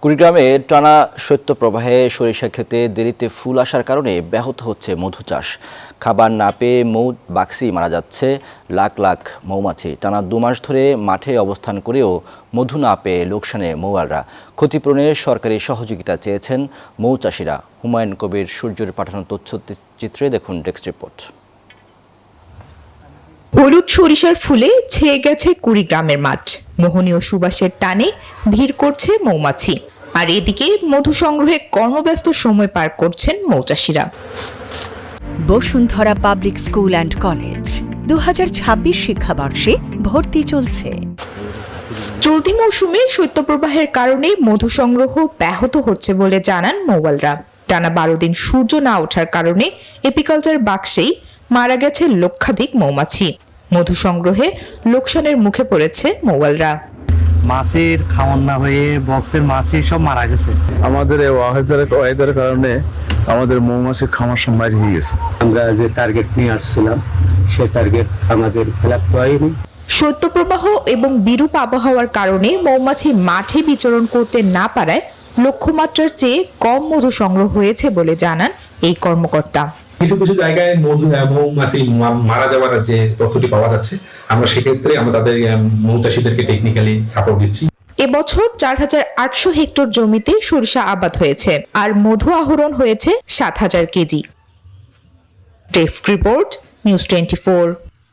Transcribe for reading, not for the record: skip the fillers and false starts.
কুড়িগ্রামে টানা শৈত্যপ্রবাহে সরিষা ক্ষেতে দেরিতে ফুল আসার কারণে ব্যাহত হচ্ছে মধু চাষ। খাবার না পেয়ে বাক্সি মারা যাচ্ছে লাখ লাখ মৌমাছি। টানা 2 মাস ধরে মাঠে অবস্থান করেও মধু না পেয়ে লোকসানে মৌয়ালরা। ক্ষতিপূরণে সরকারি সহযোগিতা চেয়েছেন মৌচাষিরা। হুমায়ুন কবির সূর্যের পাঠানো তথ্যচিত্রে দেখুন ডেস্ক রিপোর্ট। হলুদ সরিষার ফুলে ছেয়ে গেছে কুড়িগ্রামের মাঠ। মোহনীয় সুবাসের টানে ভিড় করছে মৌমাছি। আর এদিকে মধু সংগ্রহে কর্মব্যস্ত সময় পার করছেন মৌচাষিরা। Bashundhara public school and college 2026 শিক্ষাবর্ষে ভর্তি চলছে। চলতি মৌসুমে শৈত্যপ্রবাহের কারণে মধু সংগ্রহ ব্যাহত হচ্ছে বলে জানান মৌয়ালরা। টানা 12 দিন সূর্য না ওঠার কারণে এপিকালচার বাক্সেই মারা গেছে লক্ষাধিক মৌমাছি। মধু সংগ্রহে লোকসানের মুখে পড়েছে মৌয়ালরা। মাছের খাওয়ান না হয়ে বক্সের মাছি সব মারা গেছে। আমাদের এই ওয়েদারের কারণে আমাদের মৌমাছির খামার সব মারি হয়ে গেছে। আমরা যে টার্গেট নিয়ে আসছিলাম সে টার্গেট আমাদের ফেলাপ হয়নি। শৈত্যপ্রবাহ এবং বিরূপ আবহাওয়ার কারণে মৌমাছি মাঠে বিচরণ করতে না পারায় লক্ষ্যমাত্রার চেয়ে কম মধু সংগ্রহ হয়েছে বলে জানান এই কর্মকর্তা। কিছু কিছু জায়গায় মৌমাছি মারা যাওয়ার যে তথ্যটি পাওয়া যাচ্ছে, আমরা সেক্ষেত্রে আমরা তাদের মৌচাষীদেরকে টেকনিক্যালি সাপোর্ট দিচ্ছি। এবছর 4800 হেক্টর জমিতে সরিষা আবাদ হয়েছে, আর মধু আহরণ হয়েছে 7000 কেজি। Desk report, news 24।